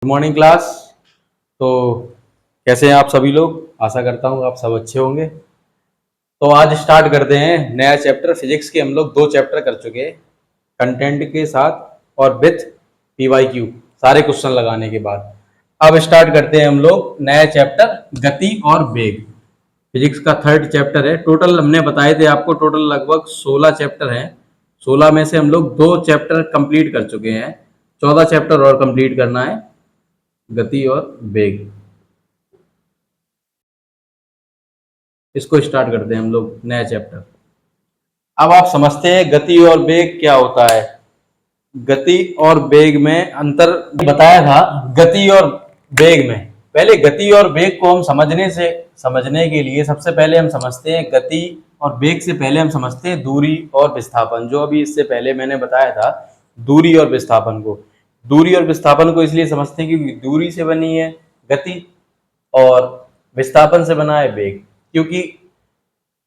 Good morning class. तो कैसे हैं आप सभी लोग? आशा करता हूँ आप सब अच्छे होंगे। तो आज स्टार्ट करते हैं नया चैप्टर। फिजिक्स के हम लोग 2 चैप्टर कर चुके हैं कंटेंट के साथ और विथ PYQ, सारे क्वेश्चन लगाने के बाद। अब स्टार्ट करते हैं हम लोग नया चैप्टर गति और वेग। फिजिक्स का 3rd चैप्टर है। टोटल हमने बताए थे आपको, टोटल लगभग 16 चैप्टर हैं। 16 में से हम लोग 2 चैप्टर कंप्लीट कर चुके हैं। 14 चैप्टर और कंप्लीट करना है, गति और वेग। इसको स्टार्ट करते हैं हम लोग नया चैप्टर। अब आप समझते हैं गति और वेग क्या होता है। गति और वेग में अंतर बताया था। गति और वेग में पहले गति और वेग को हम समझने के लिए सबसे पहले हम समझते हैं गति और वेग से पहले हम समझते हैं दूरी और विस्थापन, जो अभी इससे पहले मैंने बताया था। दूरी और विस्थापन को इसलिए समझते हैं क्योंकि दूरी से बनी है गति और विस्थापन से बना है वेग। क्योंकि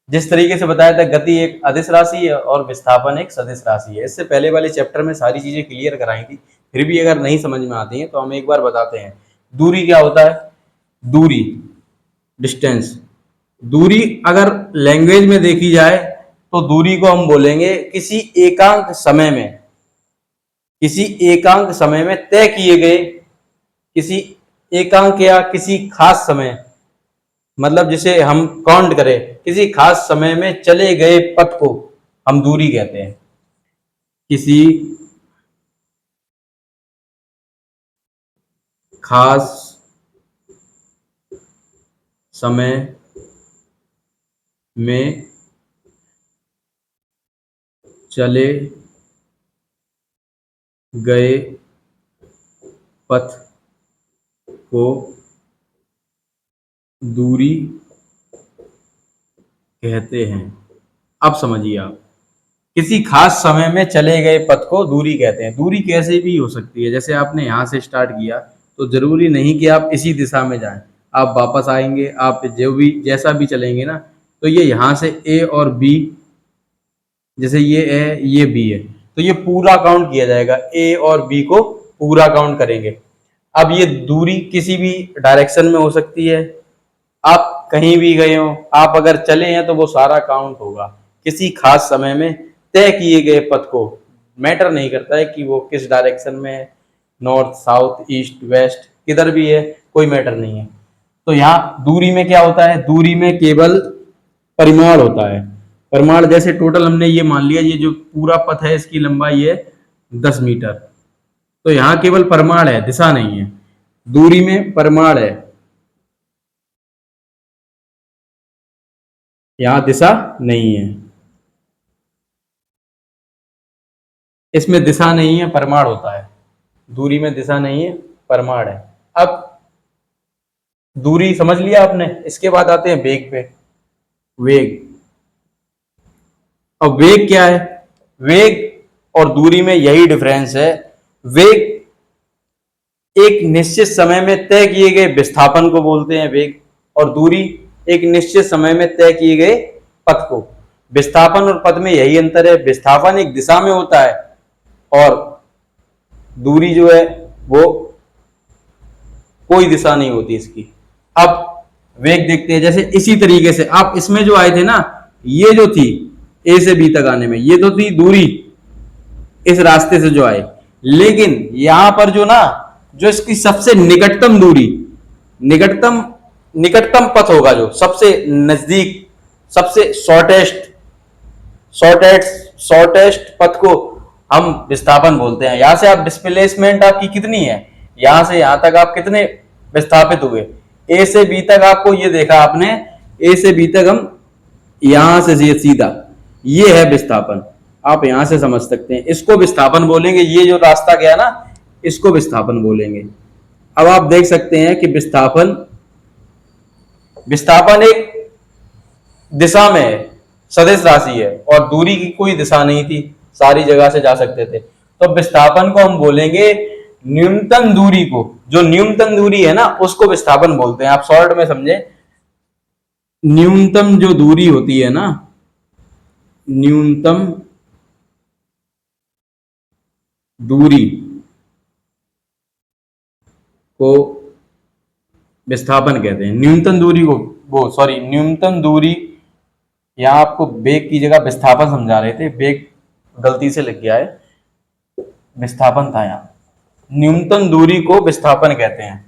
जिस तरीके से बताया था, गति एक अदिश राशि है और विस्थापन एक सदिश राशि है। इससे पहले वाले चैप्टर में सारी चीजें क्लियर कराई थी, फिर भी अगर नहीं समझ में आती हैं तो हम एक बार बताते हैं। दूरी क्या होता है? दूरी, डिस्टेंस। दूरी अगर लैंग्वेज में देखी जाए तो दूरी को हम बोलेंगे किसी एकांक समय में तय किए गए, किसी एकांक या किसी खास समय, मतलब जिसे हम काउंट करें, किसी खास समय में चले गए पथ को हम दूरी कहते हैं। किसी खास समय में चले गए पथ को दूरी कहते हैं। अब समझिए आप, किसी खास समय में चले गए पथ को दूरी कहते हैं। दूरी कैसे भी हो सकती है, जैसे आपने यहाँ से स्टार्ट किया तो जरूरी नहीं कि आप इसी दिशा में जाएं, आप वापस आएंगे, आप जो भी जैसा भी चलेंगे ना, तो ये यहाँ से ए और बी, जैसे ये ए ये बी है, तो ये पूरा काउंट किया जाएगा। ए और बी को पूरा काउंट करेंगे। अब ये दूरी किसी भी डायरेक्शन में हो सकती है, आप कहीं भी गए हो, आप अगर चले हैं तो वो सारा काउंट होगा। किसी खास समय में तय किए गए पथ को, मैटर नहीं करता है कि वो किस डायरेक्शन में है, नॉर्थ साउथ ईस्ट वेस्ट किधर भी है, कोई मैटर नहीं है। तो यहाँ दूरी में क्या होता है? दूरी में केवल परिमाण होता है। परिमाण जैसे टोटल हमने ये मान लिया, ये जो पूरा पथ है इसकी लंबाई है 10 मीटर, तो यहाँ केवल परिमाण है, दिशा नहीं है। दूरी में परिमाण है, यहाँ दिशा नहीं है। इसमें दिशा नहीं है, परिमाण होता है। दूरी में दिशा नहीं है, परिमाण है। अब दूरी समझ लिया आपने, इसके बाद आते हैं वेग पे। वेग, अब वेग क्या है? वेग और दूरी में यही डिफरेंस है। वेग एक निश्चित समय में तय किए गए विस्थापन को बोलते हैं वेग, और दूरी एक निश्चित समय में तय किए गए पथ को। विस्थापन और पथ में यही अंतर है, विस्थापन एक दिशा में होता है और दूरी जो है वो कोई दिशा नहीं होती इसकी। अब वेग देखते हैं, जैसे इसी तरीके से आप इसमें जो आए थे ना, ये जो थी ए से बी तक आने में, ये तो थी दूरी, इस रास्ते से जो आए। लेकिन यहां पर जो ना, जो इसकी सबसे निकटतम दूरी, निकटतम निकटतम पथ होगा, जो सबसे नजदीक, सबसे शॉर्टेस्ट पथ को हम विस्थापन बोलते हैं। यहां से आप डिस्प्लेसमेंट आपकी कितनी है, यहां से यहां तक आप कितने विस्थापित हुए, ए से बी तक आपको ये देखा आपने, ए से बी तक हम यहां से सीधा, ये है विस्थापन। आप यहां से समझ सकते हैं, इसको विस्थापन बोलेंगे। ये जो रास्ता गया ना, इसको विस्थापन बोलेंगे। अब आप देख सकते हैं कि विस्थापन विस्थापन एक दिशा में है, सदिश राशि है, और दूरी की कोई दिशा नहीं थी, सारी जगह से जा सकते थे। तो विस्थापन को हम बोलेंगे न्यूनतम दूरी को, जो न्यूनतम दूरी है ना उसको विस्थापन बोलते हैं। आप शॉर्ट में समझे, न्यूनतम जो दूरी होती है ना, न्यूनतम दूरी को विस्थापन कहते हैं। न्यूनतम दूरी को, वो सॉरी, न्यूनतम दूरी, यहाँ आपको वेग की जगह विस्थापन समझा रहे थे, वेग गलती से लिख गया है, विस्थापन था यहाँ। न्यूनतम दूरी को विस्थापन कहते हैं।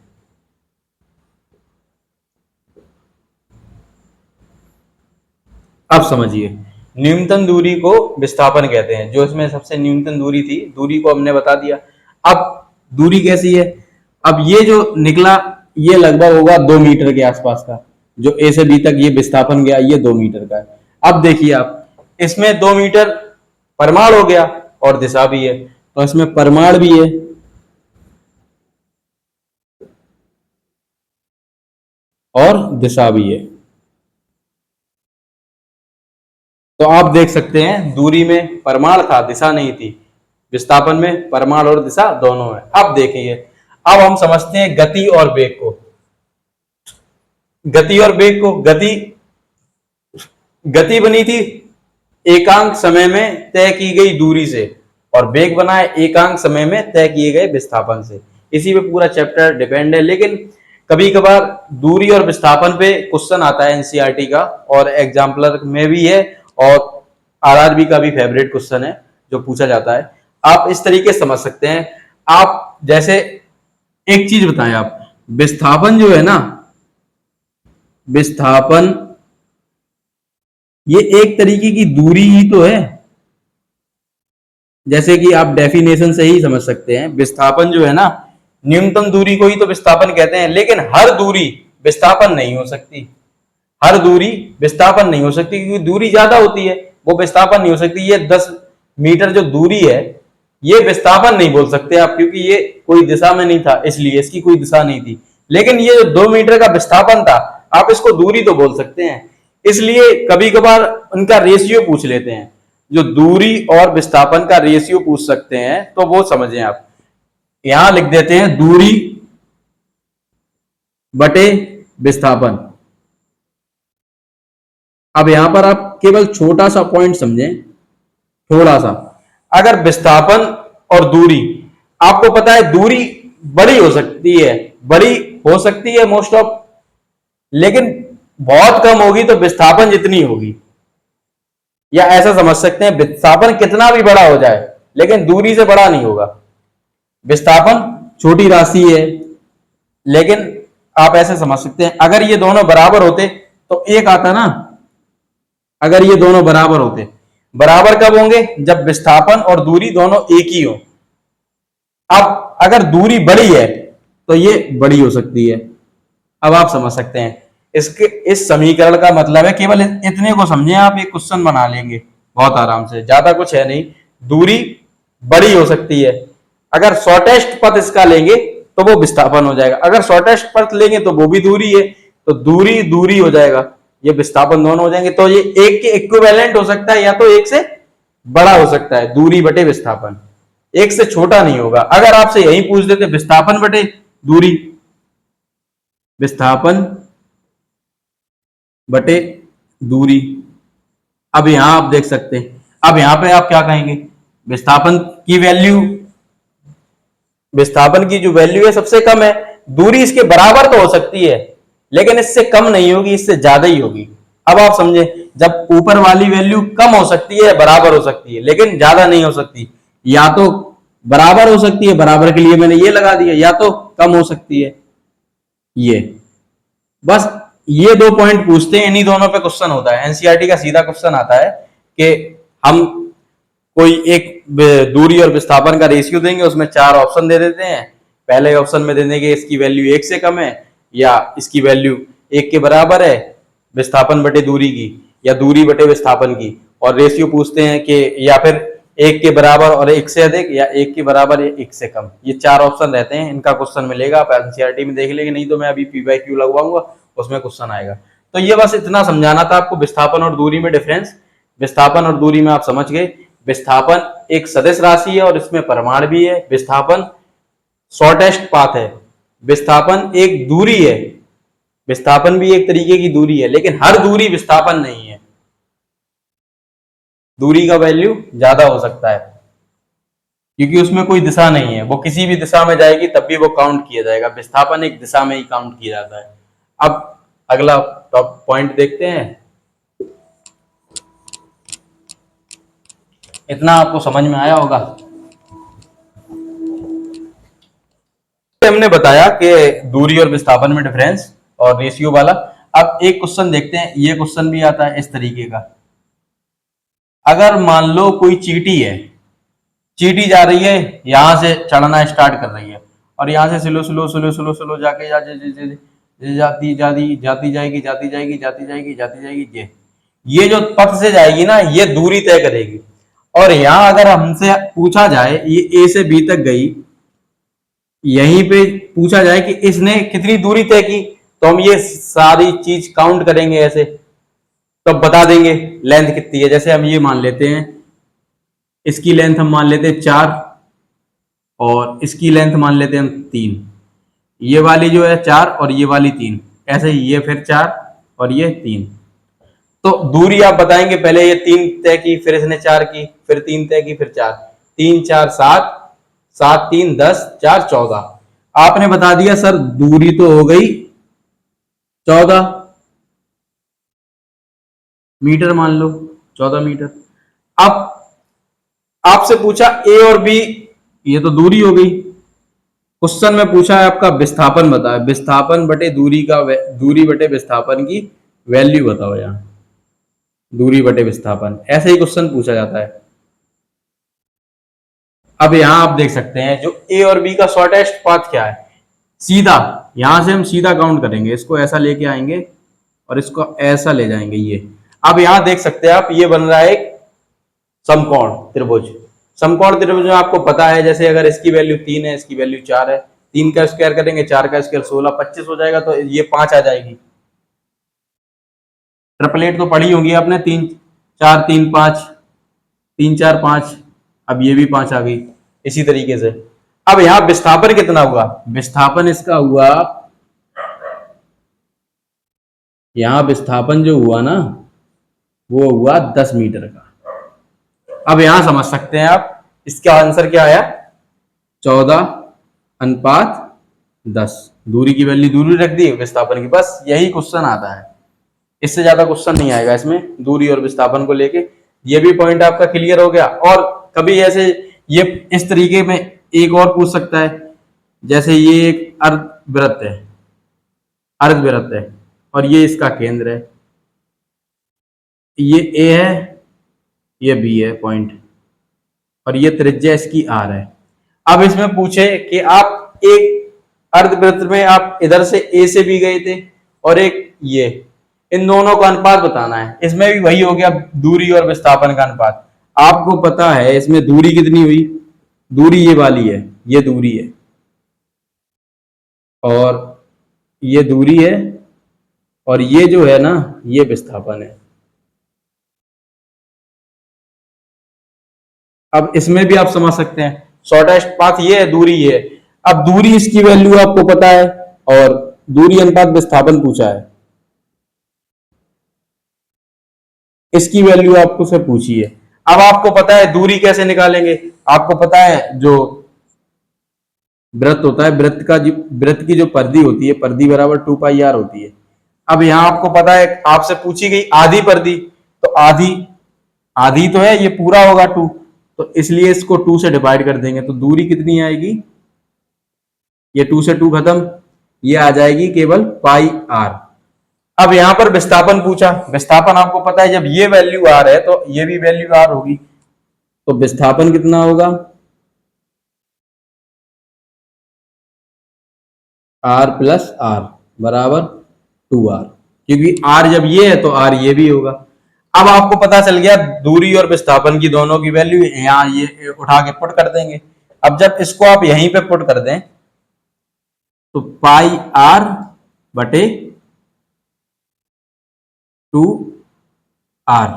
अब समझिए, न्यूनतम दूरी को विस्थापन कहते हैं। जो इसमें सबसे न्यूनतम दूरी थी, दूरी को हमने बता दिया। अब दूरी कैसी है, अब ये जो निकला ये लगभग होगा 2 मीटर के आसपास का, जो ए से बी तक ये विस्थापन गया ये 2 मीटर का है। अब देखिए आप, इसमें 2 मीटर परिमाण हो गया और दिशा भी है, तो इसमें परिमाण भी है और दिशा भी है। तो आप देख सकते हैं दूरी में परिमाण था, दिशा नहीं थी। विस्थापन में परिमाण और दिशा दोनों है। अब देखिए, अब हम समझते हैं गति और वेग को। गति और वेग को, गति बनी थी एकांक समय में तय की गई दूरी से, और वेग बना है एकांक समय में तय किए गए विस्थापन से। इसी पे पूरा चैप्टर डिपेंड है। लेकिन कभी कभार दूरी और विस्थापन पे क्वेश्चन आता है एनसीईआरटी का, और एग्जाम्पलर में भी है, और आरआरबी का भी फेवरेट क्वेश्चन है जो पूछा जाता है। आप इस तरीके से समझ सकते हैं। आप जैसे एक चीज बताएं, आप विस्थापन जो है ना, विस्थापन ये एक तरीके की दूरी ही तो है। जैसे कि आप डेफिनेशन से ही समझ सकते हैं, विस्थापन जो है ना, न्यूनतम दूरी को ही तो विस्थापन कहते हैं। लेकिन हर दूरी विस्थापन नहीं हो सकती, हर दूरी विस्थापन नहीं हो सकती, क्योंकि दूरी ज्यादा होती है, वो विस्थापन नहीं हो सकती। ये 10 मीटर जो दूरी है, ये विस्थापन नहीं बोल सकते आप, क्योंकि ये कोई दिशा में नहीं था, इसलिए इसकी कोई दिशा नहीं थी। लेकिन ये जो 2 मीटर का विस्थापन था, आप इसको दूरी तो बोल सकते हैं। इसलिए कभी कभार उनका रेशियो पूछ लेते हैं, जो दूरी और विस्थापन का रेशियो पूछ सकते हैं, तो वो समझें आप। यहां लिख देते हैं दूरी बटे विस्थापन। अब यहां पर आप केवल छोटा सा पॉइंट समझें, थोड़ा सा। अगर विस्थापन और दूरी, आपको पता है दूरी बड़ी हो सकती है, बड़ी हो सकती है मोस्ट ऑफ, लेकिन बहुत कम होगी तो विस्थापन जितनी होगी। या ऐसा समझ सकते हैं, विस्थापन कितना भी बड़ा हो जाए लेकिन दूरी से बड़ा नहीं होगा। विस्थापन छोटी राशि है, लेकिन आप ऐसे समझ सकते हैं, अगर ये दोनों बराबर होते तो एक आता ना। अगर ये दोनों बराबर होते, बराबर कब होंगे, जब विस्थापन और दूरी दोनों एक ही हो। अब अगर दूरी बड़ी है तो ये बड़ी हो सकती है। अब आप समझ सकते हैं, इसके इस समीकरण का मतलब है, केवल इतने को समझें आप, एक क्वेश्चन बना लेंगे बहुत आराम से, ज्यादा कुछ है नहीं। दूरी बड़ी हो सकती है, अगर शॉर्टेस्ट पथ इसका लेंगे तो वो विस्थापन हो जाएगा, अगर शॉर्टेस्ट पथ लेंगे तो वो भी दूरी है, तो दूरी दूरी हो जाएगा, ये विस्थापन दोनों हो जाएंगे। तो ये एक के इक्विवेलेंट हो सकता है, या तो एक से बड़ा हो सकता है, दूरी बटे विस्थापन, एक से छोटा नहीं होगा। अगर आपसे यही पूछ देते विस्थापन बटे दूरी, विस्थापन बटे दूरी, अब यहां आप देख सकते हैं, अब यहां पे आप क्या कहेंगे, विस्थापन की वैल्यू, विस्थापन की जो वैल्यू है सबसे कम है, दूरी इसके बराबर तो हो सकती है लेकिन इससे कम नहीं होगी, इससे ज्यादा ही होगी। अब आप समझे, जब ऊपर वाली वैल्यू कम हो सकती है, बराबर हो सकती है, लेकिन ज्यादा नहीं हो सकती, या तो बराबर हो सकती है, बराबर के लिए मैंने ये लगा दिया, या तो कम हो सकती है। ये बस ये 2 पॉइंट पूछते हैं, इन्हीं दोनों पे क्वेश्चन होता है। एनसीईआरटी का सीधा क्वेश्चन आता है कि हम कोई एक दूरी और विस्थापन का रेशियो देंगे, उसमें 4 ऑप्शन दे देते हैं। पहले ऑप्शन में दे देंगे इसकी वैल्यू 1 से कम है, या इसकी वैल्यू 1 के बराबर है विस्थापन बटे दूरी की, या दूरी बटे विस्थापन की, और रेशियो पूछते हैं कि या फिर 1 के बराबर और 1 से अधिक, या 1 के बराबर या 1 से कम। ये 4 ऑप्शन रहते हैं, इनका क्वेश्चन मिलेगा, आप एनसीईआरटी में देख लेंगे, नहीं तो मैं अभी पीवाईक्यू लगवाऊंगा, उसमें क्वेश्चन आएगा। तो ये बस इतना समझाना था आपको, विस्थापन और दूरी में डिफरेंस। विस्थापन और दूरी में आप समझ गए, विस्थापन एक सदिश राशि है और इसमें परिमाण भी है। विस्थापन शॉर्टेस्ट पाथ है, विस्थापन एक दूरी है, विस्थापन भी एक तरीके की दूरी है, लेकिन हर दूरी विस्थापन नहीं है, दूरी का वैल्यू ज्यादा हो सकता है। क्योंकि उसमें कोई दिशा नहीं है, वो किसी भी दिशा में जाएगी तब भी वो काउंट किया जाएगा। विस्थापन एक दिशा में ही काउंट किया जाता है। अब अगला टॉप पॉइंट देखते हैं। इतना आपको समझ में आया होगा। हमने बताया कि दूरी और विस्थापन में डिफरेंस और रेशियो वाला। अब एक क्वेश्चन देखते हैं, ये क्वेश्चन भी आता है इस तरीके का। अगर मान लो कोई चींटी है, चींटी जा रही है, यहां से चढ़ना स्टार्ट कर रही है और यहां से slow slow slow slow slow जाके जाती जाती जाती जाएगी जाती जाएगी जाती जाएगी जाती जाएगी। ये जो पथ से जाएगी ना, ये दूरी तय करेगी। और यहाँ अगर हमसे पूछा जाए ये ए से बी तक गई, यहीं पे पूछा जाए कि इसने कितनी दूरी तय की, तो हम ये सारी चीज काउंट करेंगे ऐसे, तो बता देंगे लेंथ कितनी है। जैसे हम ये मान लेते हैं, इसकी लेंथ हम मान लेते हैं 4 और इसकी लेंथ मान लेते हैं हम 3। ये वाली जो है 4 और ये वाली 3, ऐसे ही ये फिर 4 और ये 3। तो दूरी आप बताएंगे, पहले ये 3 तय की, फिर इसने 4 की, फिर 3 तय की, फिर 4। 3 4 7, 7 3 10, 4 14। आपने बता दिया सर दूरी तो हो गई 14 मीटर, मान लो 14 मीटर। अब आपसे पूछा ए और बी, ये तो दूरी हो गई। क्वेश्चन में पूछा है आपका विस्थापन बताओ, विस्थापन बटे दूरी का, दूरी बटे विस्थापन की वैल्यू बताओ। यहाँ दूरी बटे विस्थापन, ऐसे ही क्वेश्चन पूछा जाता है। अब यहां आप देख सकते हैं जो ए और बी का शॉर्टेस्ट पाथ क्या है, सीधा। यहां से हम सीधा काउंट करेंगे, इसको ऐसा लेके आएंगे और इसको ऐसा ले जाएंगे ये। अब यहां देख सकते हैं आप, ये बन रहा है एक समकोण त्रिभुज। समकोण त्रिभुज में आपको पता है, जैसे अगर इसकी वैल्यू 3 है, इसकी वैल्यू 4 है, 3 का स्क्वायर करेंगे, 4 का स्क्वायर 16, 25 हो जाएगा, तो ये 5 आ जाएगी। ट्रिपलेट तो पढ़ी होंगी आपने, 3 4 3 5, 3 4 5। अब ये भी 5 आ गई इसी तरीके से। अब यहां विस्थापन कितना हुआ, विस्थापन इसका हुआ, यहां विस्थापन जो हुआ ना वो हुआ 10 मीटर का। अब यहां समझ सकते हैं आप, इसका आंसर क्या आया, 14:10। दूरी की वैल्यू दूरी रख दी, विस्थापन की, बस यही क्वेश्चन आता है। इससे ज्यादा क्वेश्चन नहीं आएगा इसमें दूरी और विस्थापन को लेके। ये भी पॉइंट आपका क्लियर हो गया। और कभी ऐसे ये इस तरीके में एक और पूछ सकता है, जैसे ये एक अर्धवृत्त है, अर्धवृत्त है और ये इसका केंद्र है, ये ए है, ये बी है पॉइंट, और ये त्रिज्या इसकी आर है। अब इसमें पूछे कि आप एक अर्धवृत्त में आप इधर से ए से भी गए थे और एक ये, इन दोनों का अनुपात बताना है। इसमें भी वही हो गया, दूरी और विस्थापन का अनुपात। आपको पता है इसमें दूरी कितनी हुई, दूरी ये वाली है, ये दूरी है और ये दूरी है, और ये जो है ना ये विस्थापन है। अब इसमें भी आप समझ सकते हैं, शॉर्टेस्ट पाथ ये है, दूरी ये है। अब दूरी इसकी वैल्यू आपको पता है और दूरी अनुपात विस्थापन पूछा है, इसकी वैल्यू आपको से पूछी है। अब आपको पता है दूरी कैसे निकालेंगे, आपको पता है जो वृत्त होता है, वृत्त की जो परिधि होती है, परिधि बराबर 2πr होती है। अब यहां आपको पता है, आपसे पूछी गई आधी परिधि, तो आधी, आधी तो है, ये पूरा होगा 2, तो इसलिए इसको 2 से डिवाइड कर देंगे, तो दूरी कितनी आएगी, ये 2 से 2 खत्म, ये आ जाएगी केवल πr। अब यहां पर विस्थापन पूछा, विस्थापन आपको पता है जब ये वैल्यू r है तो ये भी वैल्यू r होगी, तो विस्थापन कितना होगा, r प्लस r बराबर 2r, क्योंकि r जब ये है तो r ये भी होगा। अब आपको पता चल गया दूरी और विस्थापन की दोनों की वैल्यू, यहाँ ये उठा के पुट कर देंगे। अब जब इसको आप यहीं पे पुट कर दें तो πr बटे 2r,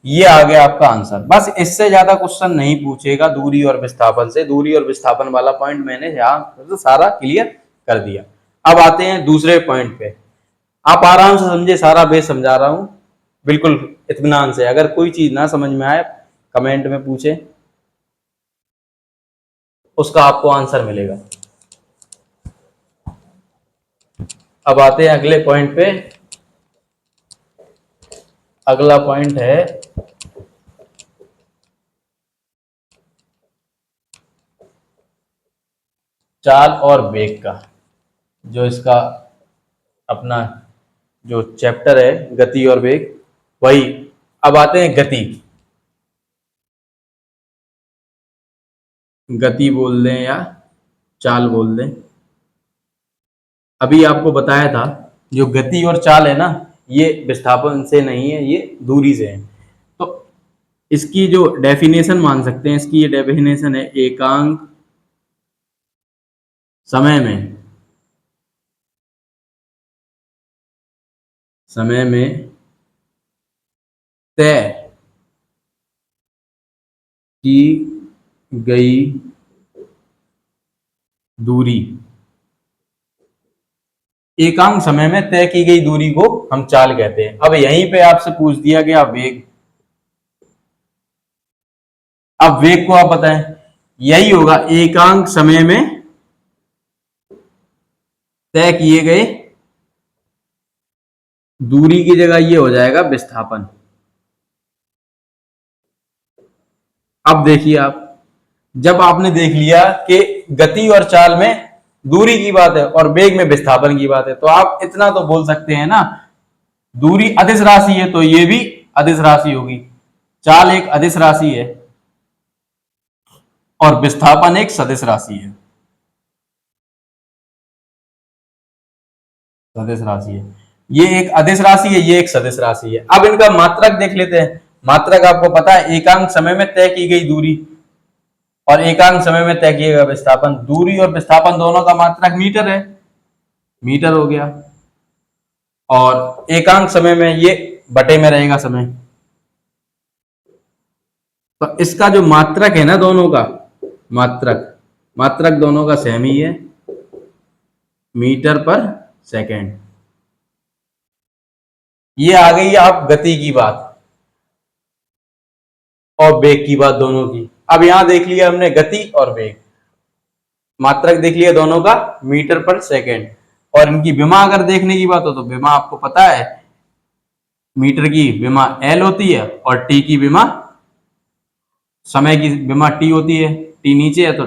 ये आ गया आपका आंसर। बस इससे ज्यादा क्वेश्चन नहीं पूछेगा दूरी और विस्थापन से। दूरी और विस्थापन वाला पॉइंट मैंने यहाँ तो सारा क्लियर कर दिया। अब आते हैं दूसरे पॉइंट पे। आप आराम से समझे, सारा बेस समझा रहा हूं बिल्कुल इत्मीनान से। अगर कोई चीज ना समझ में आए कमेंट में पूछे। उसका आपको आंसर मिलेगा। अब आते हैं अगले पॉइंट पे। अगला पॉइंट है चाल और वेग का। जो इसका अपना जो चैप्टर है गति और वेग, वही। अब आते हैं गति। गति बोल दें या चाल बोल दें। अभी आपको बताया था जो गति और चाल है ना, ये विस्थापन से नहीं है, ये दूरी से है। तो इसकी जो डेफिनेशन मान सकते हैं, इसकी ये डेफिनेशन है एकांक समय में तय की गई दूरी। एकांक समय में तय की गई दूरी को हम चाल कहते हैं। अब यहीं पे आपसे पूछ दिया गया वेग। अब वेग को आप बताएं, यही होगा एकांक समय में तय किए गए दूरी की जगह ये हो जाएगा विस्थापन। अब देखिए आप, जब आपने देख लिया कि गति और चाल में दूरी की बात है और वेग में विस्थापन की बात है, तो आप इतना तो बोल सकते हैं ना, दूरी अदिश राशि है तो ये भी अदिश राशि होगी। चाल एक अदिश राशि है और विस्थापन एक सदिश राशि है। सदिश राशि है, ये एक अदिश राशि है, ये एक सदिश राशि है। अब इनका मात्रक देख लेते हैं। मात्रक आपको पता है एकांक समय में तय की गई दूरी और एकांक समय में तय किया गया विस्थापन। दूरी और विस्थापन दोनों का मात्रक मीटर है, मीटर हो गया। और एकांक समय में ये बटे में रहेगा समय। तो इसका जो मात्रक है ना, दोनों का मात्रक मात्रक दोनों का सेम ही है, मीटर पर सेकेंड। ये आ गई आप गति की बात और वेग की बात दोनों की। अब यहां देख लिया हमने गति और वेग, मात्रक देख लिया दोनों का मीटर पर सेकेंड। और इनकी विमा अगर देखने की बात हो तो विमा आपको पता है, मीटर की विमा एल होती है और टी की विमा, समय की विमा टी होती है। टी नीचे है तो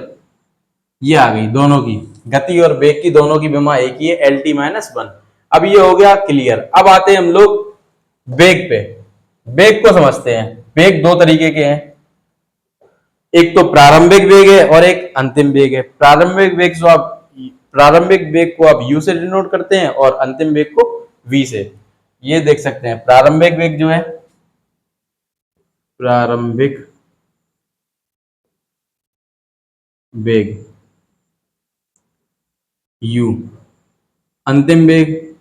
ये आ गई दोनों की, गति और वेग की दोनों की विमा एक ही है, एल टी माइनस वन। अब ये हो गया क्लियर। अब आते हैं हम लोग वेग पे। वेग को समझते हैं। वेग दो तरीके के हैं, एक तो प्रारंभिक वेग है और एक अंतिम वेग है। प्रारंभिक वेग को आप यू से डिनोट करते हैं और अंतिम वेग को वी से। ये देख सकते हैं प्रारंभिक वेग जो है, प्रारंभिक वेग u, अंतिम वेग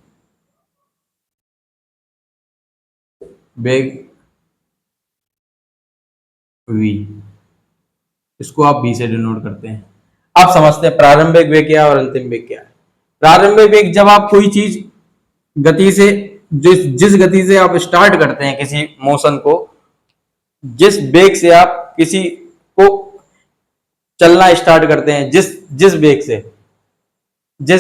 वेग v, इसको आप v से डिनोट करते हैं। आप समझते हैं प्रारंभिक वेग क्या है और अंतिम वेग क्या है। प्रारंभिक वेग जब आप कोई चीज गति से, जिस जिस गति से आप स्टार्ट करते हैं किसी मोशन को, जिस वेग से आप किसी को चलना स्टार्ट करते हैं, जिस जिस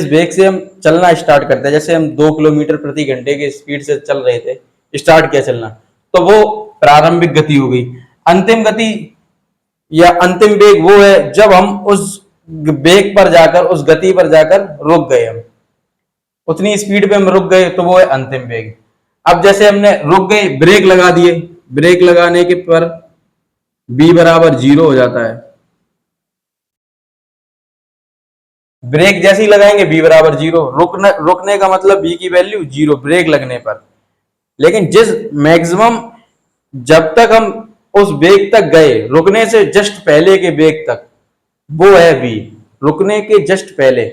वेग से हम चलना स्टार्ट करते हैं, जैसे हम 2 किलोमीटर प्रति घंटे की स्पीड से चल रहे थे, स्टार्ट किया चलना, तो वो प्रारंभिक गति हो गई। अंतिम गति या अंतिम वेग वो है जब हम उस वेग पर जाकर, उस गति पर जाकर रुक गए, हम उतनी स्पीड पे हम रुक गए, तो वो है अंतिम वेग। अब जैसे हमने रुक गए, ब्रेक लगा दिए, ब्रेक लगाने के पर b बराबर 0 हो जाता है। ब्रेक जैसे ही लगाएंगे b बराबर 0, रुकने का मतलब b की वैल्यू 0 ब्रेक लगने पर। लेकिन जिस मैक्सिमम, जब तक हम उस वेग तक गए, रुकने से जस्ट पहले के वेग तक, वो है v। रुकने के जस्ट पहले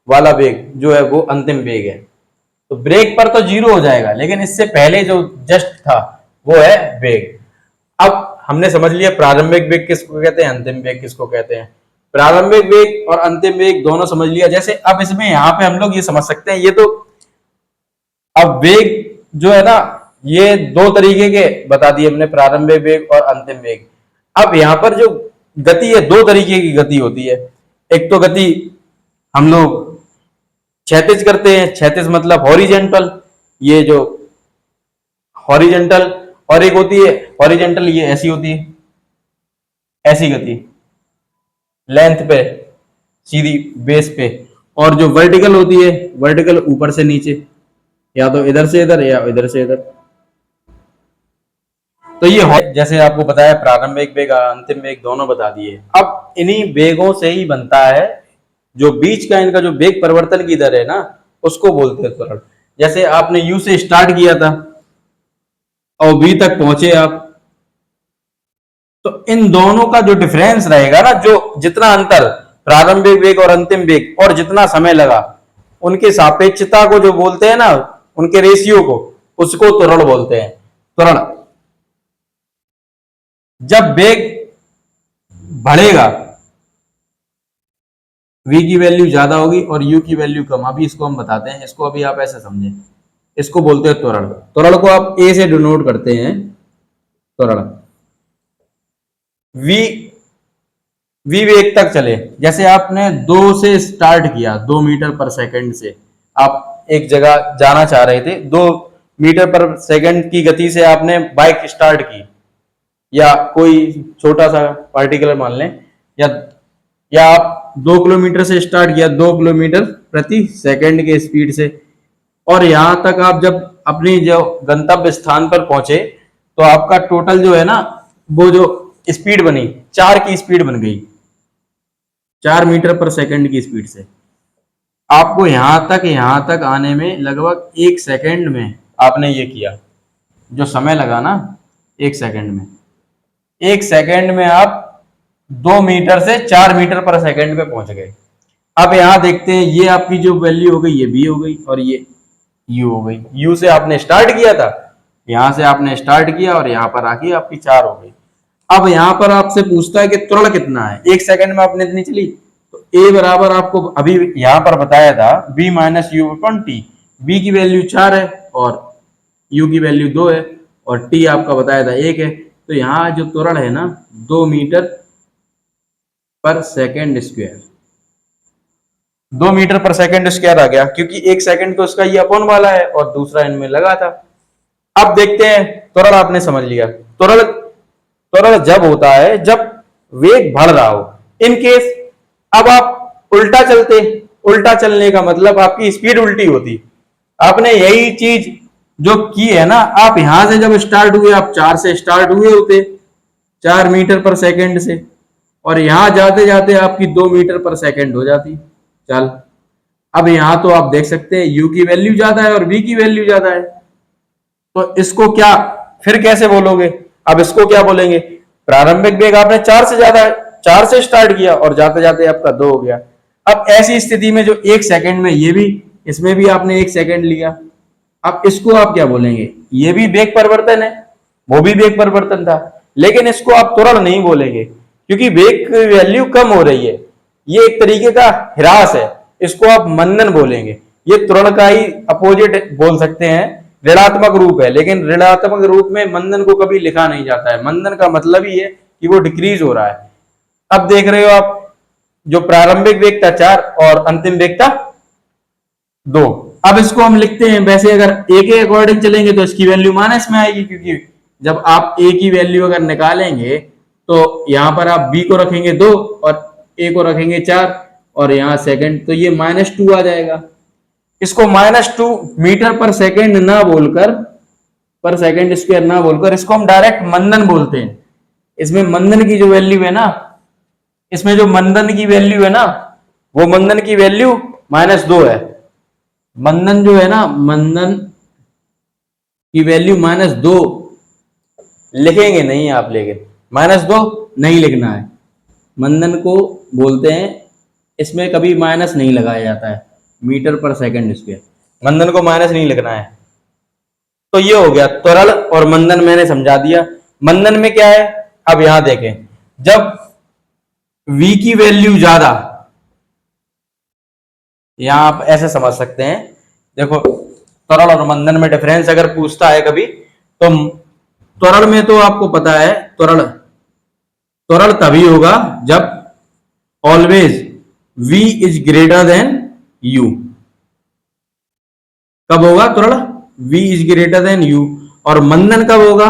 वाला वेग जो है वो अंतिम वेग है। तो ब्रेक पर तो 0 हो जाएगा, लेकिन इससे पहले जो जस्ट था वो है वेग। अब हमने समझ लिया प्रारंभिक वेग किसको कहते हैं, अंतिम वेग किसको कहते हैं। प्रारंभिक वेग और अंतिम वेग दोनों समझ लिया। जैसे अब इसमें यहाँ पे हम लोग ये समझ सकते हैं, ये तो अब वेग जो है ना, ये दो तरीके के बता दिए हमने, प्रारंभिक वेग और अंतिम वेग। अब यहाँ पर जो गति है, दो तरीके की गति होती है। एक तो गति हम लोग क्षैतिज करते हैं, क्षैतिज मतलब हॉरिजेंटल, ये जो हॉरिजेंटल, और एक होती है हॉरिजेंटल, ये ऐसी होती है, ऐसी गति लेंथ पे, सीधी बेस पे। और जो वर्टिकल होती है, वर्टिकल ऊपर से नीचे, या तो इधर से इधर या इधर से इधर। तो ये जैसे आपको बताया प्रारंभिक वेग अंतिम वेग दोनों बता दिए। अब इन्हीं वेगों से ही बनता है जो बीच का इनका जो वेग परिवर्तन की दर है ना, उसको बोलते हैं त्वरण। जैसे आपने यू से स्टार्ट किया था और वी तक पहुंचे आप, तो इन दोनों का जो डिफरेंस रहेगा ना, जो जितना अंतर प्रारंभिक वेग और अंतिम वेग और जितना समय लगा, उनके सापेक्षता को जो बोलते हैं ना, उनके रेशियो को, उसको त्वरण बोलते हैं। त्वरण जब वेग बढ़ेगा, v की वैल्यू ज्यादा होगी और u की वैल्यू कम, अभी इसको हम बताते हैं, इसको अभी आप ऐसे समझें, इसको बोलते हैं त्वरण। त्वरण को आप a से डिनोट करते हैं, त्वरण। v v वेग तक चले, जैसे आपने 2 से स्टार्ट किया, 2 मीटर पर सेकंड से आप एक जगह जाना चाह रहे थे, 2 मीटर पर सेकंड की गति से आपने बाइक स्टार्ट की, या कोई छोटा सा पार्टिकुलर मान लें, या आप 2 किलोमीटर से स्टार्ट किया, 2 किलोमीटर प्रति सेकंड के स्पीड से, और यहां तक आप जब अपनी जो गंतव्य स्थान पर पहुंचे, तो आपका टोटल जो है ना, वो जो स्पीड बनी, 4 की स्पीड बन गई, 4 मीटर पर सेकंड की स्पीड से। आपको यहां तक आने में लगभग 1 सेकंड में आपने ये किया, जो समय लगा ना 1 सेकंड में, 1 सेकंड में आप 2 मीटर से 4 मीटर पर सेकंड पे पहुंच गए। अब यहां देखते हैं, ये आपकी जो वैल्यू हो गई, ये बी हो गई और ये यू हो गई। यू से आपने स्टार्ट किया था, यहां से आपने स्टार्ट किया और यहां पर आके आपकी 4 हो गई। अब यहां पर आपसे पूछता है कि त्वरण कितना है, 1 सेकंड में आपने इतनी चली, तो ए बराबर आपको अभी यहां पर बताया था B minus U upon T. B की वैल्यू 4 है और यू की वैल्यू 2 है और टी आपका बताया था 1 है। तो यहाँ जो त्वरण है ना, 2 मीटर पर सेकंड स्क्वायर, 2 मीटर पर सेकंड स्क्वायर आ गया, क्योंकि 1 सेकंड तो उसका ये अपॉन वाला है और दूसरा इनमें लगा था। अब देखते हैं, त्वरण आपने समझ लिया। त्वरण त्वरण जब होता है जब वेग बढ़ रहा हो। इन केस अब आप उल्टा चलते, उल्टा चलने का मतलब आपकी स्पीड उल्टी होती। आपने यही चीज जो की है ना, आप यहां से जब स्टार्ट हुए, आप 4 से स्टार्ट हुए होते, 4 मीटर पर सेकंड से, और यहां जाते जाते आपकी 2 मीटर पर सेकंड हो जाती चल। अब यहां तो आप देख सकते हैं u की वैल्यू ज्यादा है और v की वैल्यू ज्यादा है, तो इसको क्या फिर कैसे बोलोगे? अब इसको क्या बोलेंगे? प्रारंभिक वेग आपने 4 से ज्यादा है, 4 से स्टार्ट किया और जाते जाते आपका 2 हो गया। अब ऐसी स्थिति में जो 1 सेकंड में, ये भी, इसमें भी आपने 1 सेकंड लिया, अब इसको आप क्या बोलेंगे? ये भी वेग परिवर्तन है, वो भी वेग परिवर्तन था, लेकिन इसको आप त्वरण नहीं बोलेंगे क्योंकि वेग की वैल्यू कम हो रही है। ये एक तरीके का ह्रास है, इसको आप मंदन बोलेंगे। ये त्वरण का ही अपोजिट बोल सकते हैं, ऋणात्मक रूप है, लेकिन ऋणात्मक रूप में मंदन को कभी लिखा नहीं जाता है। मंदन का मतलब ही है कि वो डिक्रीज हो रहा है। अब देख रहे हो आप, जो प्रारंभिक वेग था 4 और अंतिम वेग था 2। अब इसको हम लिखते हैं, वैसे अगर ए के अकॉर्डिंग चलेंगे तो इसकी वैल्यू माइनस में आएगी, क्योंकि जब आप ए की वैल्यू अगर निकालेंगे तो यहां पर आप बी को रखेंगे 2 और ए को रखेंगे 4 और यहाँ सेकंड, तो ये -2 आ जाएगा। इसको -2 मीटर पर सेकंड ना बोलकर, पर सेकंड स्क्वायर ना बोलकर, इसको हम डायरेक्ट मंदन बोलते हैं। इसमें मंदन की जो वैल्यू है ना, इसमें जो मंदन की वैल्यू है ना, वो मंदन की वैल्यू -2 है। मंदन जो है ना, मंदन की वैल्यू -2 लिखेंगे नहीं आप, लेकिन -2 नहीं लिखना है। मंदन को बोलते हैं, इसमें कभी माइनस नहीं लगाया जाता है, मीटर पर सेकंड स्क्वायर, मंदन को माइनस नहीं लिखना है। तो ये हो गया त्वरण और मंदन, मैंने समझा दिया। मंदन में क्या है, अब यहां देखें, जब v की वैल्यू ज्यादा, यहां आप ऐसे समझ सकते हैं, देखो त्वरण और मंदन में डिफरेंस अगर पूछता है कभी, तो त्वरण में तो आपको पता है, त्वरण त्वरण तभी होगा जब always v is greater than u। कब होगा त्वरण? v is greater than u। और मंदन कब होगा?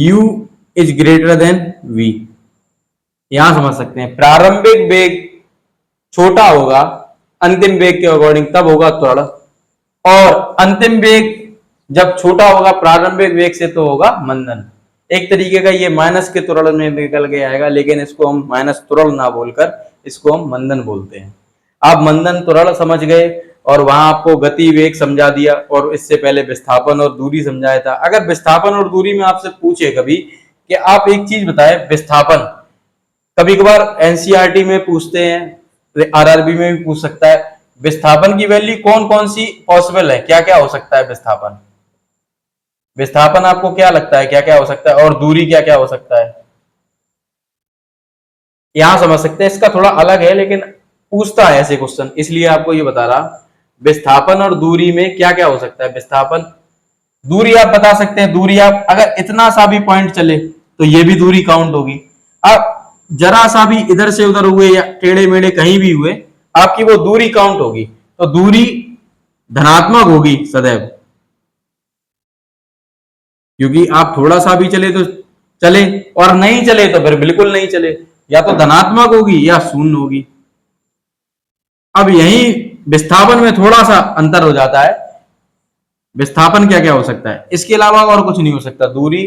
u is greater than v। यहां समझ सकते हैं प्रारंभिक वेग छोटा होगा अंतिम वेग के अकॉर्डिंग, तब होगा त्वरण। और अंतिम वेग जब छोटा होगा प्रारंभिक वेग से तो होगा मंदन। एक तरीके का ये माइनस के त्वरण में निकल के आएगा, लेकिन इसको हम माइनस त्वरण ना बोलकर इसको हम मंदन बोलते हैं। आप मंदन त्वरण समझ गए और वहां आपको गति वेग समझा दिया, और इससे पहले विस्थापन और दूरी समझाया था। अगर विस्थापन और दूरी में आपसे पूछे कभी कि आप एक चीज बताएं, विस्थापन कभी कभार एनसीईआरटी में पूछते हैं, आरआरबी में भी पूछ सकता है, विस्थापन की वैल्यू कौन कौन सी पॉसिबल है, क्या क्या हो सकता है विस्थापन? विस्थापन आपको क्या लगता है क्या क्या हो सकता है, और दूरी क्या क्या हो सकता है? यहां समझ सकते हैं, इसका थोड़ा अलग है लेकिन पूछता है ऐसे क्वेश्चन, इसलिए आपको ये बता रहा। विस्थापन और दूरी में क्या क्या हो सकता है? विस्थापन, दूरी आप बता सकते हैं। दूरी आप अगर इतना सा भी पॉइंट चले तो ये भी दूरी काउंट होगी। आप जरा सा भी इधर से उधर हुए या टेढ़े मेढ़े कहीं भी हुए, आपकी वो दूरी काउंट होगी। तो दूरी धनात्मक होगी सदैव, क्योंकि आप थोड़ा सा भी चले तो चले, और नहीं चले तो फिर बिल्कुल नहीं चले, या तो धनात्मक होगी या शून्य होगी। अब यही विस्थापन में थोड़ा सा अंतर हो जाता है। विस्थापन क्या क्या हो सकता है, इसके अलावा और कुछ नहीं हो सकता। दूरी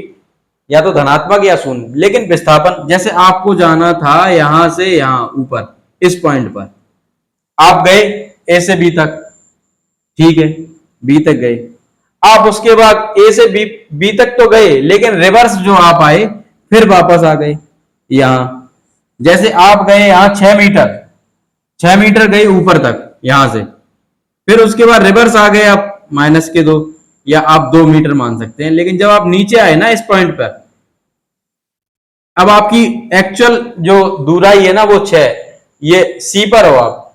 या तो धनात्मक या शून्य, लेकिन विस्थापन जैसे आपको जाना था यहां से यहां ऊपर इस पॉइंट पर, आप गए ए से बी तक, ठीक है, बी तक गए। आप उसके बाद ए से बी तक तो गए, लेकिन रिवर्स जो आप आए फिर वापस आ गए यहां। जैसे आप गए यहां 6 मीटर, 6 मीटर गए ऊपर तक यहां से, फिर उसके बाद रिवर्स आ गए आप -2 या आप 2 मीटर मान सकते हैं। लेकिन जब आप नीचे आए ना इस पॉइंट पर, अब आपकी एक्चुअल जो दूराई है ना वो 6, ये सी पर हो, आप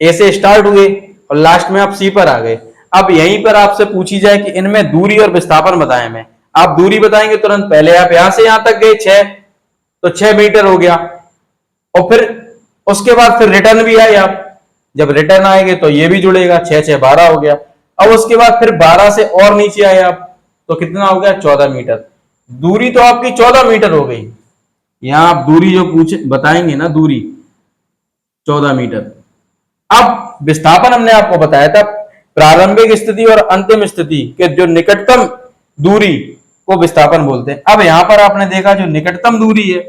ए से स्टार्ट हुए और लास्ट में आप सी पर आ गए। अब यहीं पर आपसे पूछी जाए कि इनमें दूरी और विस्थापन बताएं, मैं आप दूरी बताएंगे तुरंत, पहले आप यहां से यहां तक गए 6, तो 6 मीटर हो गया, और फिर उसके बाद फिर रिटर्न भी आए आप, जब रिटर्न आएंगे तो ये भी जुड़ेगा, 6 6 12 हो गया। अब उसके बाद फिर 12 से और नीचे आए आप, तो कितना हो गया? 14 मीटर। दूरी तो आपकी 14 मीटर हो गई। यहां आप दूरी जो पूछे बताएंगे ना, दूरी 14 मीटर। अब विस्थापन हमने आपको बताया था प्रारंभिक स्थिति और अंतिम स्थिति के जो निकटतम दूरी को विस्थापन बोलते हैं। अब यहां पर आपने देखा जो निकटतम दूरी है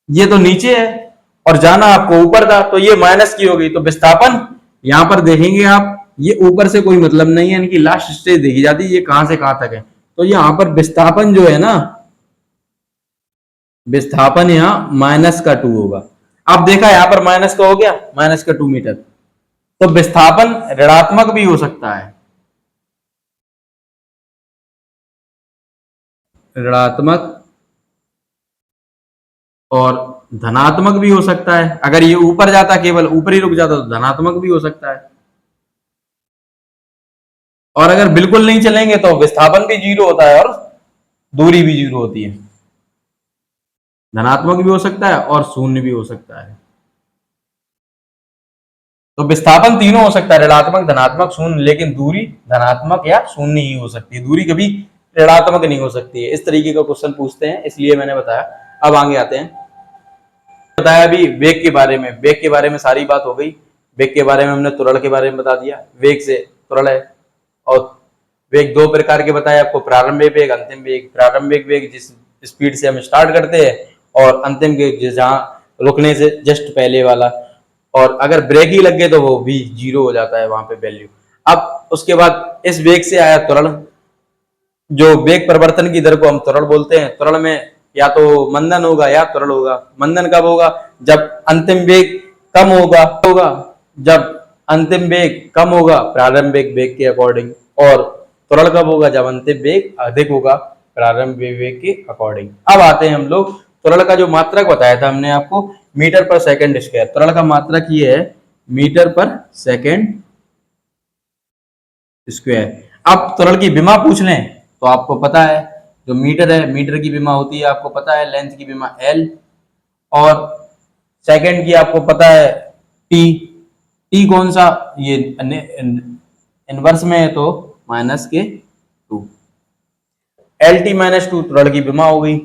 ये तो नीचे है, और जाना आपको ऊपर था, तो ये माइनस की हो गई। तो विस्थापन यहां पर देखेंगे आप, ये ऊपर से कोई मतलब नहीं है, इनकी लास्ट स्टेज देखी जाती है, ये कहां से कहां तक है। तो यहां पर विस्थापन जो है ना, विस्थापन यहां -2 होगा। अब देखा यहां पर माइनस का हो गया, -2 मीटर। तो विस्थापन ऋणात्मक भी हो सकता है, ऋणात्मक और धनात्मक भी हो सकता है। अगर ये ऊपर जाता, केवल ऊपर ही रुक जाता, तो धनात्मक भी हो सकता है। और अगर बिल्कुल नहीं चलेंगे तो विस्थापन भी 0 होता है और दूरी भी 0 होती है। धनात्मक भी हो सकता है और शून्य भी हो सकता है। तो विस्थापन तीनों हो सकता है, ऋणात्मक, धनात्मक, शून्य, लेकिन दूरी धनात्मक या शून्य ही हो सकती है। दूरी कभी ऋणात्मक नहीं हो सकती है। इस तरीके का क्वेश्चन पूछते हैं, इसलिए मैंने बताया। अब आगे आते हैं, बताया अभी वेग के बारे में। वेग के बारे में सारी बात हो गई। वेग के बारे में हमने त्वरण के बारे में बता दिया, वेग से त्वरण है। और वेग 2 प्रकार के बताए आपको, प्रारंभिक वेग, अंतिम वेग। प्रारंभिक वेग जिस स्पीड से हम स्टार्ट करते हैं, और अंतिम वेग जहां रुकने से जस्ट पहले वाला। और अगर ब्रेक ही लग गए तो वो भी 0 हो जाता है वहां पे वैल्यू। अब उसके बाद इस वेग से आया त्वरण, जो वेग परिवर्तन की दर को हम त्वरण बोलते हैं। त्वरण में या तो मंदन होगा या त्वरण होगा। मंदन कब होगा? जब अंतिम वेग कम होगा जब अंतिम वेग कम होगा प्रारंभिक वेग के अकॉर्डिंग। और त्वरण कब होगा? जब अंतिम वेग अधिक होगा प्रारंभिक वेग के अकॉर्डिंग। अब आते हैं हम लोग, त्वरण का जो मात्रक बताया था हमने आपको, मीटर पर सेकंड स्क्वायर। त्वरण का मात्रक ये है, मीटर पर सेकंड स्क्वायर। अब त्वरण की विमा पूछ लें तो आपको पता है जो मीटर है, मीटर की विमा होती है आपको पता है, लेंथ की विमा एल, और सेकंड की आपको पता है टी। टी कौन सा, ये इनवर्स में है तो -2। एल टी -2 त्वरण की विमा हो गई।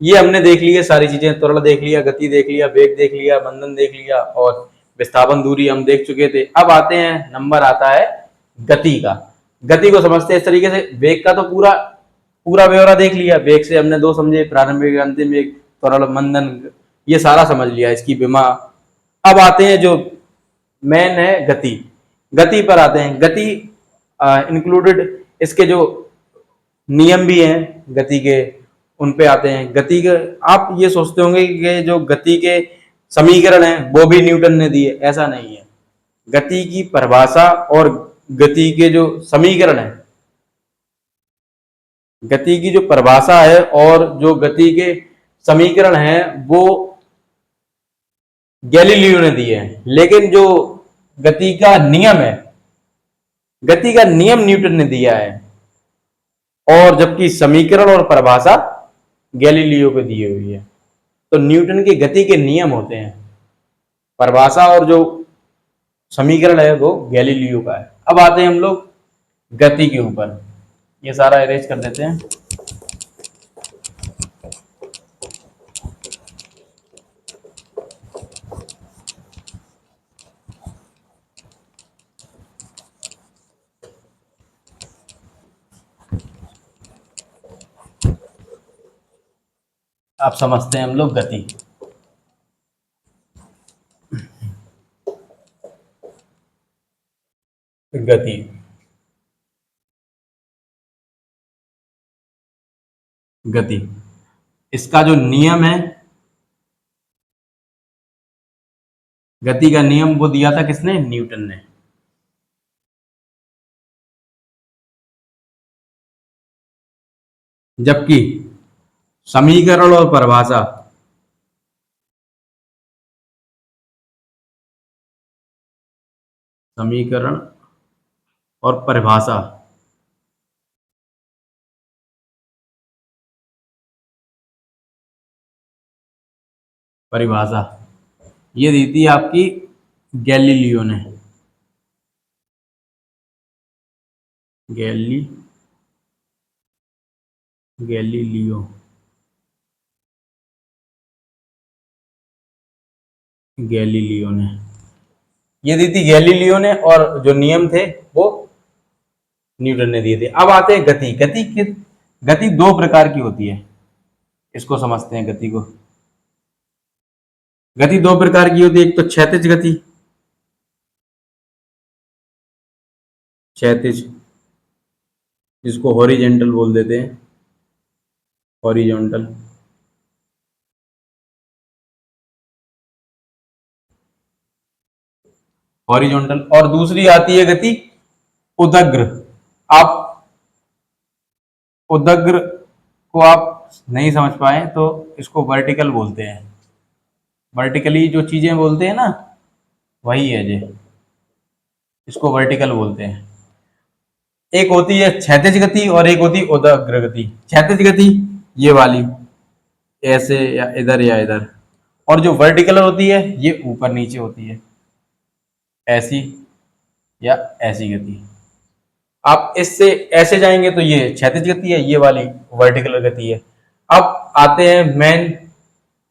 ये हमने देख लिया सारी चीजें, त्वरण देख लिया, गति देख लिया, वेग देख लिया, बंधन देख लिया, और विस्थापन दूरी हम देख चुके थे। अब आते हैं, नंबर आता है गति का। गति को समझते हैं इस तरीके से, वेग का तो पूरा पूरा ब्यौरा देख लिया, वेग से हमने दो समझे, प्रारंभिक अंतिम वेग, त्वरण, मंदन, ये सारा समझ लिया, इसकी विमा। अब आते हैं जो मेन है गति। गति पर आते हैं। गति इंक्लूडेड इसके जो नियम भी हैं गति के, उन पे आते हैं। गति के आप ये सोचते होंगे कि जो गति के समीकरण हैं वो भी न्यूटन ने दिए, ऐसा नहीं है। गति की परिभाषा और गति के जो समीकरण है, गति की जो परिभाषा है और जो गति के समीकरण है वो गैलीलियो ने दिए हैं, लेकिन जो गति का नियम है, गति का नियम न्यूटन ने दिया है, और जबकि समीकरण और परिभाषा गैलीलियो पे दी हुई है। तो न्यूटन के गति के नियम होते हैं, परिभाषा और जो समीकरण है वो गैलीलियो का है। अब आते हैं हम लोग गति के ऊपर, ये सारा इरेज कर देते हैं। आप समझते हैं हम लोग गति। गति गति इसका जो नियम है, गति का नियम वो दिया था किसने, न्यूटन ने। जबकि समीकरण और परिभाषा समीकरण और परिभाषा परिभाषा ये दी थी आपकी गैलीलियो ने। गैलीलियो गैलीलियो ने ये दी थी, गैलीलियो ने, और जो नियम थे वो न्यूटन ने दिए थे। अब आते हैं गति। गति दो प्रकार की होती है, इसको समझते हैं गति को। गति दो प्रकार की होती है, एक तो क्षैतिज गति, क्षैतिज जिसको हॉरिजेंटल बोल देते हैं, हॉरिजॉन्टल। हॉरिजॉन्टल। और दूसरी आती है गति उदग्र। आप उदग्र को आप नहीं समझ पाए तो इसको वर्टिकल बोलते हैं। वर्टिकली जो चीजें बोलते हैं ना, वही है ये, इसको वर्टिकल बोलते हैं। एक होती है क्षैतिज गति और एक होती है उदग्र गति। क्षैतिज गति ये वाली, ऐसे या इधर, और जो वर्टिकल होती है ये ऊपर नीचे होती है, ऐसी या ऐसी गति। आप इससे ऐसे जाएंगे तो ये क्षैतिज गति है, ये वाली वर्टिकल गति है। अब आते हैं मेन,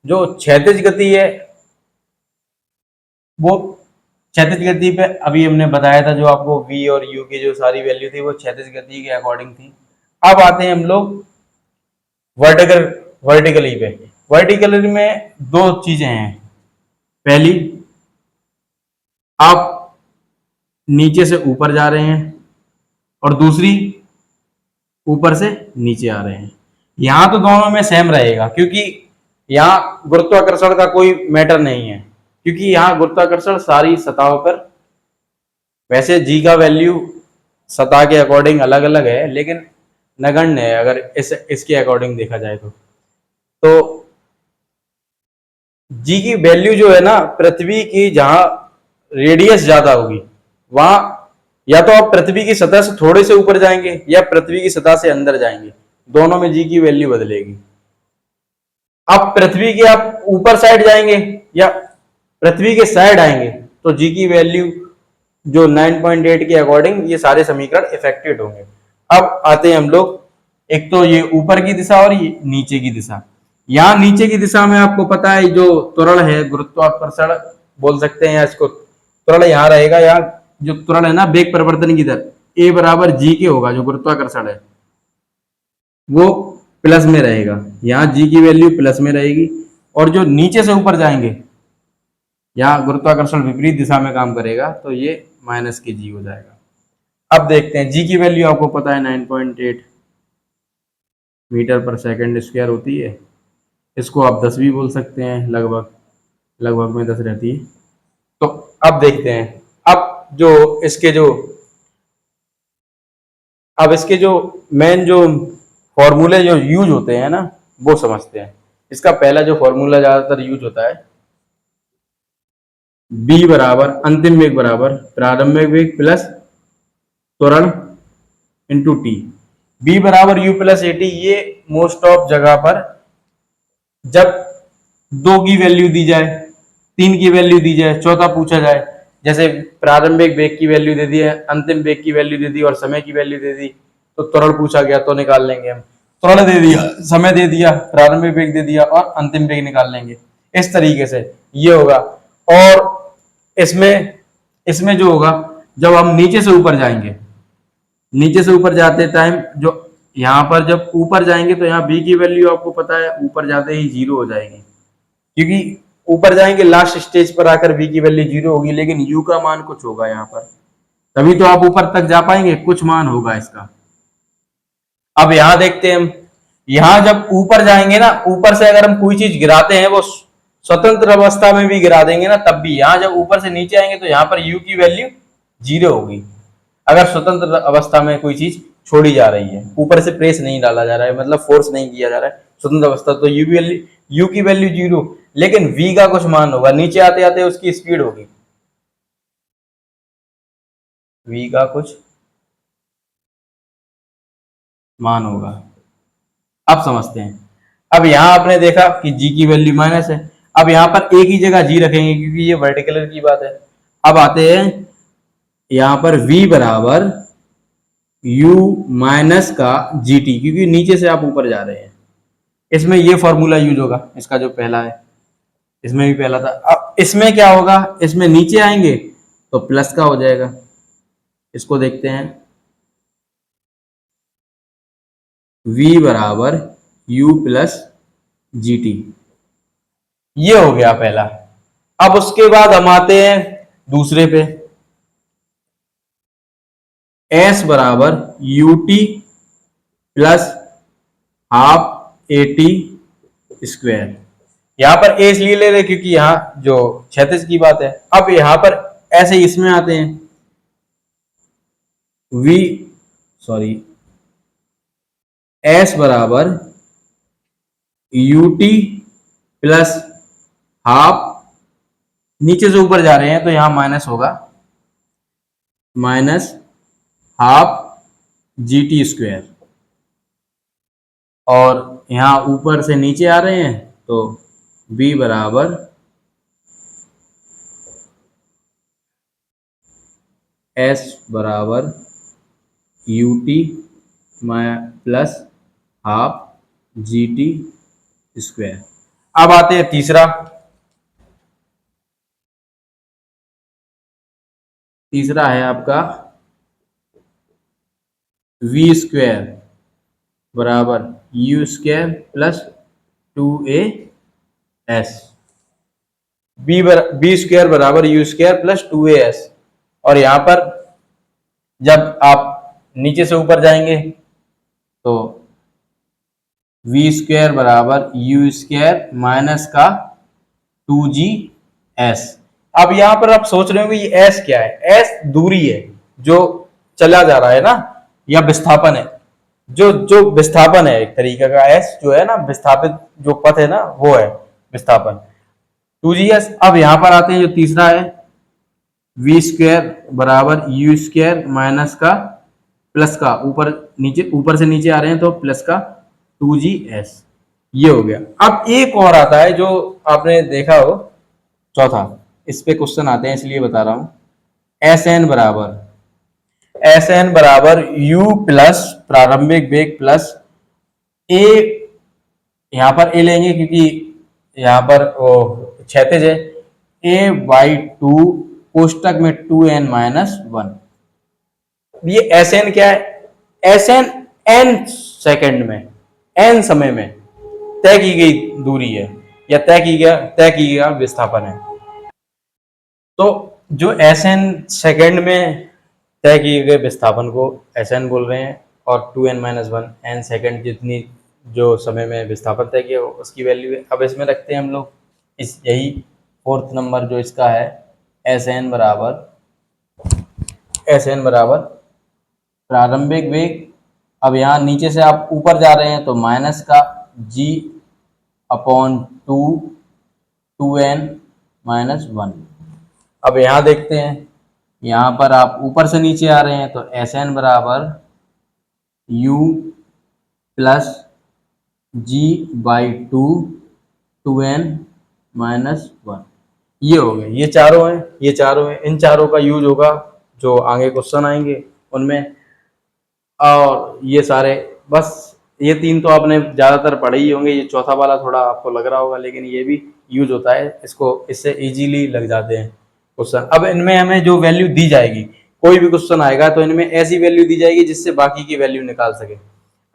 जो क्षैतिज गति है वो, क्षैतिज गति पे अभी हमने बताया था, जो आपको v और u की जो सारी वैल्यू थी वो क्षैतिज गति के अकॉर्डिंग थी। अब आते हैं हम लोग वर्टिकली पे। वर्टिकली में दो चीजें हैं। पहली, आप नीचे से ऊपर जा रहे हैं, और दूसरी ऊपर से नीचे आ रहे हैं। यहां तो दोनों में सेम रहेगा, क्योंकि यहां गुरुत्वाकर्षण का कोई मैटर नहीं है, क्योंकि यहां गुरुत्वाकर्षण सारी सतहों पर, वैसे जी का वैल्यू सतह के अकॉर्डिंग अलग अलग है, लेकिन नगण्य है अगर इसके अकॉर्डिंग देखा जाए तो जी की वैल्यू जो है ना, पृथ्वी की जहां रेडियस ज्यादा होगी वहां या तो आप पृथ्वी की सतह से थोड़े से ऊपर जाएंगे या पृथ्वी की सतह से अंदर जाएंगे, दोनों में जी की वैल्यू बदलेगी। अब पृथ्वी के आप ऊपर साइड जाएंगे या पृथ्वी के साइड आएंगे तो जी की वैल्यू जो 9.8 के अकॉर्डिंग ये सारे समीकरण इफेक्टेड होंगे। अब आते हैं हम लोग, एक तो ये ऊपर की दिशा और ये नीचे की दिशा। यहाँ नीचे की दिशा में आपको पता है जो त्वरण है, गुरुत्वाकर्षण बोल सकते हैं, या इसको त्वरण यहाँ रहेगा, यहाँ जो त्वरण है ना वेग परिवर्तन की दर ए बराबर जी के होगा, जो गुरुत्वाकर्षण है वो प्लस में रहेगा, यहाँ जी की वैल्यू प्लस में रहेगी। और जो नीचे से ऊपर जाएंगे, यहाँ गुरुत्वाकर्षण विपरीत दिशा में काम करेगा तो ये माइनस के जी हो जाएगा। अब देखते हैं, जी की वैल्यू आपको पता है 9.8 मीटर पर सेकंड स्क्वायर होती है। इसको आप 10 भी बोल सकते हैं, लगभग लगभग में 10 रहती है। तो अब देखते हैं, अब जो इसके जो अब इसके जो मेन जो फॉर्मूले जो यूज होते हैं ना वो समझते हैं। इसका पहला जो फॉर्मूला ज्यादातर यूज होता है, बी बराबर अंतिम वेग बराबर प्रारंभिक वेग प्लस त्वरण इंटू टी। बी बराबर यू प्लस ए टी, ये मोस्ट ऑफ जगह पर जब 2 की वैल्यू दी जाए, 3 की वैल्यू दी जाए, चौथा पूछा जाए, जैसे प्रारंभिक वेग की वैल्यू दे दी है, अंतिम वेग की वैल्यू दे दी और समय की वैल्यू दे दी, तो त्वरण पूछा गया तो निकाल लेंगे हम। त्वरण दे दिया, समय दे दिया, प्रारंभिक वेग दे दिया और अंतिम वेग निकाल लेंगे। इस तरीके से ये होगा। और इसमें इसमें जो होगा, जब हम नीचे से ऊपर जाएंगे, नीचे से ऊपर जाते टाइम जो यहाँ पर जब ऊपर जाएंगे तो यहाँ बी की वैल्यू आपको पता है ऊपर जाते ही 0 हो जाएगी, क्योंकि ऊपर जाएंगे लास्ट स्टेज पर आकर बी की वैल्यू 0 होगी, लेकिन यू का मान कुछ होगा यहाँ पर, तभी तो आप ऊपर तक जा पाएंगे, कुछ मान होगा इसका। अब यहाँ देखते हैं हम, यहाँ जब ऊपर जाएंगे ना, ऊपर से अगर हम कोई चीज गिराते हैं वो स्वतंत्र अवस्था में भी गिरा देंगे ना, तब भी यहाँ जब ऊपर से नीचे आएंगे तो यहाँ पर यू की वैल्यू 0 होगी। अगर स्वतंत्र अवस्था में कोई चीज छोड़ी जा रही है, ऊपर से प्रेस नहीं डाला जा रहा है, मतलब फोर्स नहीं किया जा रहा है, स्वतंत्र अवस्था, तो यू की वैल्यू 0, लेकिन v का कुछ मान होगा, नीचे आते आते उसकी स्पीड होगी, v का कुछ मान होगा। अब समझते हैं। अब यहाँ आपने देखा कि g की वैल्यू माइनस है, अब यहाँ पर एक ही जगह g रखेंगे क्योंकि ये वर्टिकल की बात है। अब आते हैं यहाँ पर v बराबर u माइनस का gt, क्योंकि नीचे से आप ऊपर जा रहे हैं, इसमें ये फॉर्मूला यूज होगा, इसका जो पहला है, इसमें भी पहला था। अब इसमें क्या होगा, इसमें नीचे आएंगे तो प्लस का हो जाएगा। इसको देखते हैं, v बराबर u प्लस जी टी, ये हो गया पहला। अब उसके बाद हम आते हैं दूसरे पे, s बराबर U T plus half A T square. यहां पर ए इसलिए ले रहे क्योंकि यहां जो क्षैतिज की बात है। अब यहां पर ऐसे इसमें आते हैं, v सॉरी s बराबर यू टी प्लस हाफ, नीचे से ऊपर जा रहे हैं तो यहां माइनस होगा, minus half G T square, और यहां ऊपर से नीचे आ रहे हैं तो b बराबर s बराबर U T plus half G T square. अब आते हैं तीसरा, तीसरा है आपका v स्क्वायर बराबर U square plus 2a s, B square बराबर यू स्क्वायर प्लस 2as। और यहां पर जब आप नीचे से ऊपर जाएंगे तो v स्क्वायर बराबर यू स्क्वायर माइनस का 2gs। अब यहां पर आप सोच रहे हो कि ये s क्या है, s दूरी है जो चला जा रहा है ना, या विस्थापन है, जो जो विस्थापन है, एक तरीके का s जो है ना, विस्थापित जो पथ है ना वो है विस्थापन 2gs। अब यहां पर आते हैं जो तीसरा है, v स्क्वायर बराबर u स्क्वायर माइनस का प्लस का, ऊपर नीचे, ऊपर से नीचे आ रहे हैं तो प्लस का 2GS, ये हो गया। अब एक और आता है जो आपने देखा हो, चौथा, इस पे क्वेश्चन आते हैं इसलिए बता रहा हूं। एस एन बराबर यू प्लस प्रारंभिक वेग प्लस ए, यहाँ पर ए लेंगे क्योंकि यहाँ पर वो क्षैतिज है, ए बाई टू कोष्टक में 2n-1। ये एस एन क्या है? एस एन एन सेकेंड में, एन समय में तय की गई दूरी है, या तय की गया विस्थापन है। तो जो एस एन सेकेंड में तय किए गए विस्थापन को एस एन बोल रहे हैं, और 2n-1 एन सेकेंड जितनी जो समय में विस्थापन तय किया उसकी वैल्यू है। अब इसमें रखते हैं हम लोग इस, यही फोर्थ नंबर जो इसका है, एस एन बराबर प्रारंभिक वेग। अब यहाँ नीचे से आप ऊपर जा रहे हैं तो माइनस का जी अपॉन 2n-1। अब यहाँ देखते हैं, यहाँ पर आप ऊपर से नीचे आ रहे हैं तो एस एन बराबर U plus G by 2n-1। ये हो गए, ये चारों हैं, इन चारों का यूज होगा जो आगे क्वेश्चन आएंगे उनमें। और ये सारे, बस ये तीन तो आपने ज़्यादातर पढ़े ही होंगे, ये चौथा वाला थोड़ा आपको लग रहा होगा, लेकिन ये भी यूज होता है, इसको इससे इजीली लग जाते हैं क्वेश्चन। अब इनमें हमें जो वैल्यू दी जाएगी, कोई भी क्वेश्चन आएगा तो इनमें ऐसी वैल्यू दी जाएगी जिससे बाकी की वैल्यू निकाल सके।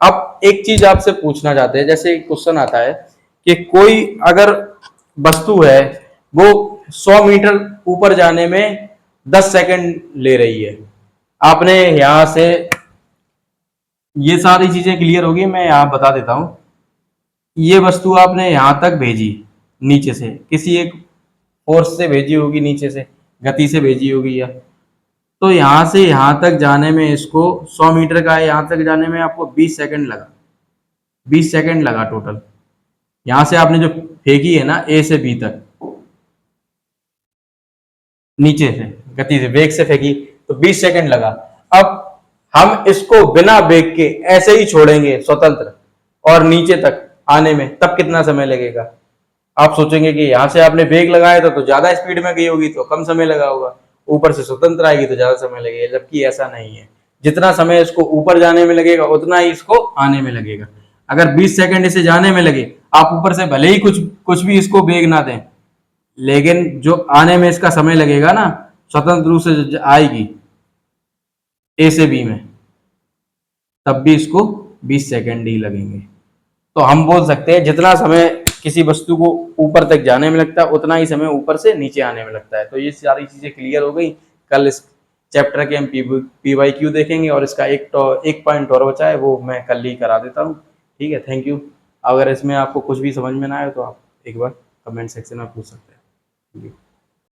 अब एक चीज आपसे पूछना चाहते हैं, जैसे क्वेश्चन आता है कि कोई अगर वस्तु है वो 100 मीटर ऊपर जाने में 10 सेकंड ले रही है, आपने यहां से, ये सारी चीजें क्लियर होगी, मैं यहाँ बता देता हूँ। ये वस्तु आपने यहाँ तक भेजी, नीचे से किसी एक फोर्स से भेजी होगी, नीचे से गति से भेजी होगी, या तो यहाँ से यहाँ तक जाने में इसको 100 मीटर का है, यहाँ तक जाने में आपको 20 सेकंड लगा, 20 सेकंड लगा टोटल। यहाँ से आपने जो फेंकी है ना ए से बी तक, नीचे से गति से वेग से फेंकी तो 20 सेकंड लगा। अब हम इसको बिना वेग के ऐसे ही छोड़ेंगे स्वतंत्र, और नीचे तक आने में तब कितना समय लगेगा? आप सोचेंगे कि यहाँ से आपने वेग लगाया था तो ज्यादा स्पीड में गई होगी तो कम समय लगा होगा, ऊपर से स्वतंत्र आएगी तो ज्यादा समय लगेगा, जबकि ऐसा नहीं है। जितना समय इसको ऊपर जाने में लगेगा उतना ही इसको आने में लगेगा। अगर 20 सेकंड इसे जाने में लगे, आप ऊपर से भले ही कुछ कुछ भी इसको वेग ना दें, लेकिन जो आने में इसका समय लगेगा ना, स्वतंत्र रूप से आएगी ए से बी में, तब भी इसको 20 सेकंड ही लगेंगे। तो हम बोल सकते हैं जितना समय किसी वस्तु को ऊपर तक जाने में लगता है उतना ही समय ऊपर से नीचे आने में लगता है। तो ये सारी चीजें क्लियर हो गई। कल इस चैप्टर के हम PYQ देखेंगे, और इसका एक पॉइंट और बचा है, वो मैं कल ही करा देता हूँ। ठीक है, थैंक यू। अगर इसमें आपको कुछ भी समझ में ना आए तो आप एक बार कमेंट सेक्शन में पूछ सकते हैं। Thank you.